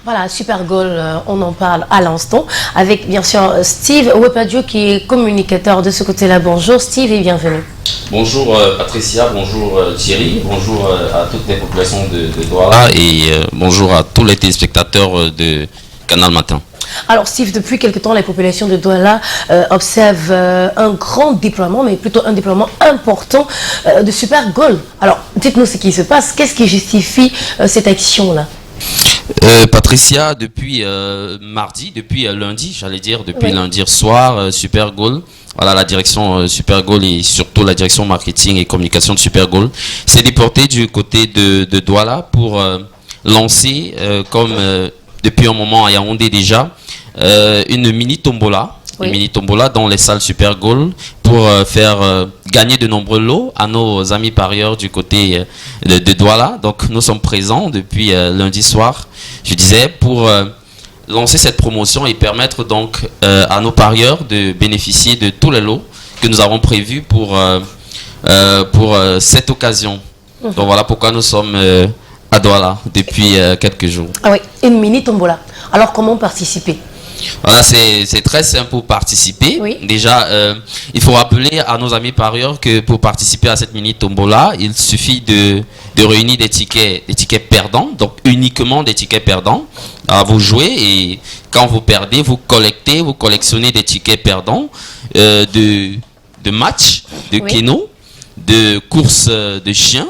Voilà, Super Goal, on en parle à l'instant, avec bien sûr Steve Wepadio qui est communicateur de ce côté-là. Bonjour Steve et bienvenue. Bonjour Patricia, bonjour Thierry, bonjour à toutes les populations de Douala et bonjour à tous les téléspectateurs de Canal Matin. Alors Steve, depuis quelque temps, les populations de Douala observent un grand déploiement, mais plutôt un déploiement important de Super Goal. Alors dites-nous ce qui se passe, qu'est-ce qui justifie cette action-là? Patricia, depuis mardi, depuis lundi, j'allais dire, depuis lundi soir, Super Goal, voilà, la direction Super Goal et surtout la direction marketing et communication de Super Goal s'est déportée du côté de Douala pour lancer, comme depuis un moment à Yaoundé déjà, une mini tombola. Une mini tombola dans les salles Super Goal pour faire gagner de nombreux lots à nos amis parieurs du côté de Douala. Donc nous sommes présents depuis lundi soir, je disais, pour lancer cette promotion et permettre donc à nos parieurs de bénéficier de tous les lots que nous avons prévus pour cette occasion. Donc voilà pourquoi nous sommes à Douala depuis quelques jours. Ah oui, une mini tombola. Alors comment participer? Voilà, c'est très simple pour participer. Oui. Déjà, il faut rappeler à nos amis parieurs que pour participer à cette mini tombola, il suffit de réunir des tickets perdants, donc uniquement des tickets perdants. Alors, vous jouez et quand vous perdez, vous collectionnez des tickets perdants de matchs, de kéno, de courses de chiens,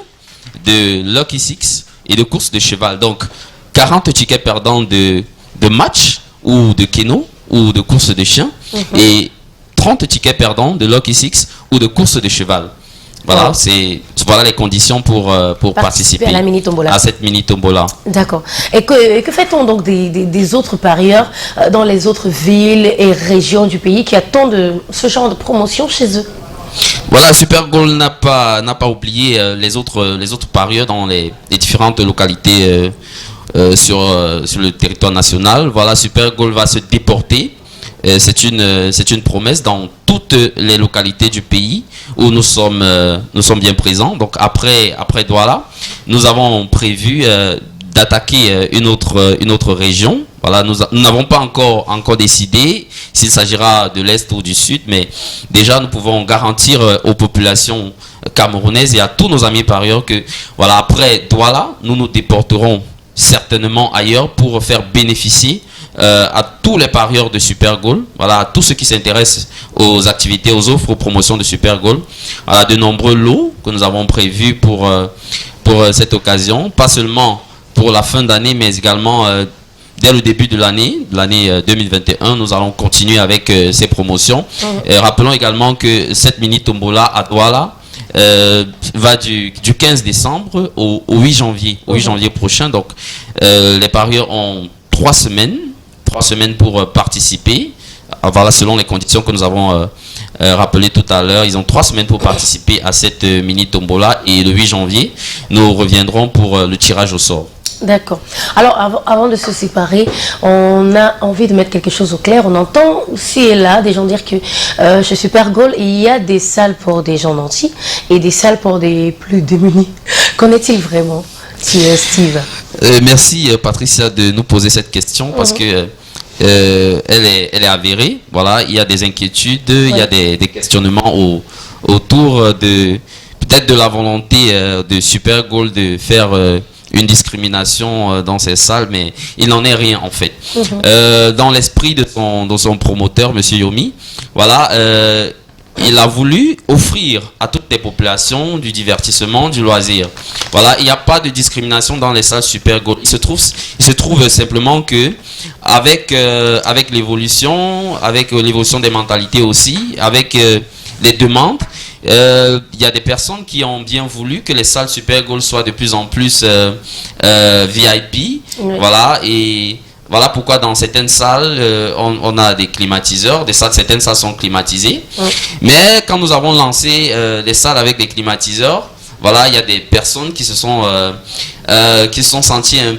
de Lucky Six et de courses de cheval. Donc, 40 tickets perdants de matchs ou de kéno ou de course de chien et 30 tickets perdants de Lucky Six ou de course de cheval. Voilà, voilà les conditions pour participer à la mini tombola. À cette mini tombola. D'accord. Et que fait-on donc des autres parieurs dans les autres villes et régions du pays qui attendent ce genre de promotion chez eux? Voilà, Super Goal n'a pas oublié les autres parieurs dans les différentes localités sur le territoire national. Voilà, Super Goal va se déporter. C'est une promesse dans toutes les localités du pays où nous sommes bien présents. Donc après Douala, nous avons prévu d'attaquer une autre région. Voilà, nous n'avons pas encore décidé s'il s'agira de l'Est ou du Sud, mais déjà nous pouvons garantir aux populations camerounaises et à tous nos amis parieurs que voilà, après Douala, nous nous déporterons certainement ailleurs pour faire bénéficier à tous les parieurs de Super Goal, voilà, à tous ceux qui s'intéressent aux activités, aux offres, aux promotions de Super Goal. Voilà, de nombreux lots que nous avons prévus pour cette occasion, pas seulement pour la fin d'année, mais également dès le début de l'année 2021, nous allons continuer avec ces promotions. Rappelons également que cette mini tombola à Douala va du 15 décembre au 8 janvier, prochain. Donc les parieurs ont 3 semaines pour participer. Voilà, selon les conditions que nous avons rappelées tout à l'heure, ils ont 3 semaines pour participer à cette mini tombola et le 8 janvier, nous reviendrons pour le tirage au sort. D'accord. Alors, avant de se séparer, on a envie de mettre quelque chose au clair. On entend aussi et là des gens dire que chez Super Goal, il y a des salles pour des gens nantis et des salles pour des plus démunis. Qu'en est-il vraiment, Steve? Merci Patricia de nous poser cette question parce que elle est avérée. Voilà, il y a des inquiétudes, il y a des questionnements autour de peut-être de la volonté de Super Goal de faire une discrimination dans ces salles, mais il n'en est rien en fait. Dans l'esprit de son promoteur, Monsieur Yomi, voilà, il a voulu offrir à toutes les populations du divertissement, du loisir. Voilà, il n'y a pas de discrimination dans les salles Super Goal. Il se trouve simplement que avec l'évolution des mentalités aussi, avec les demandes, il y a des personnes qui ont bien voulu que les salles Super Goal soient de plus en plus VIP. Voilà, et voilà pourquoi dans certaines salles, on a des climatiseurs. Certaines salles sont climatisées. Mais quand nous avons lancé les salles avec des climatiseurs, voilà, il y a des personnes qui se sont senties un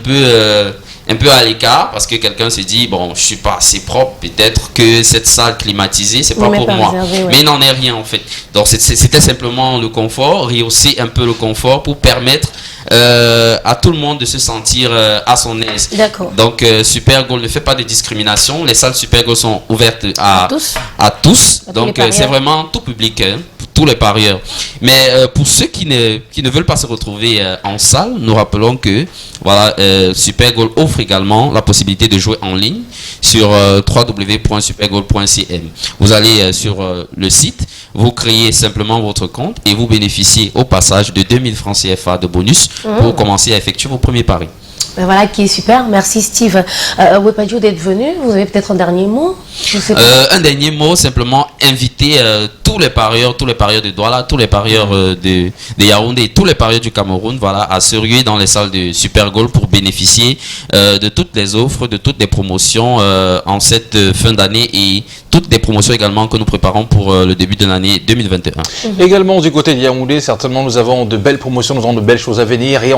peu à l'écart parce que quelqu'un s'est dit bon, je suis pas assez propre, peut-être que cette salle climatisée c'est pas pour moi. Mais il n'en est rien en fait. Donc c'était simplement le confort, rehausser un peu le confort pour permettre à tout le monde de se sentir à son aise. D'accord. Donc Super Goal ne fait pas de discrimination. Les salles Super Goal sont ouvertes À tous. à tous. À tous Donc les c'est parieurs. vraiment tout public, hein, pour tous les parieurs. Mais pour ceux qui ne veulent pas se retrouver en salle, nous rappelons que voilà, Super Goal offre également la possibilité de jouer en ligne sur www.supergoal.cm. Vous allez sur le site, vous créez simplement votre compte et vous bénéficiez au passage de 2000 francs CFA de bonus pour commencer à effectuer vos premiers paris. Ben voilà qui est super. Merci Steve Wepadjo d'être venu. Vous avez peut-être un dernier mot? Je sais pas. Un dernier mot, simplement inviter tous les parieurs de Douala, tous les parieurs de Yaoundé, tous les parieurs du Cameroun, voilà, à se ruer dans les salles de Super Goal pour bénéficier de toutes les offres, de toutes les promotions en cette fin d'année et toutes les promotions également que nous préparons pour le début de l'année 2021. Également du côté de Yaoundé, certainement nous avons de belles promotions, nous avons de belles choses à venir et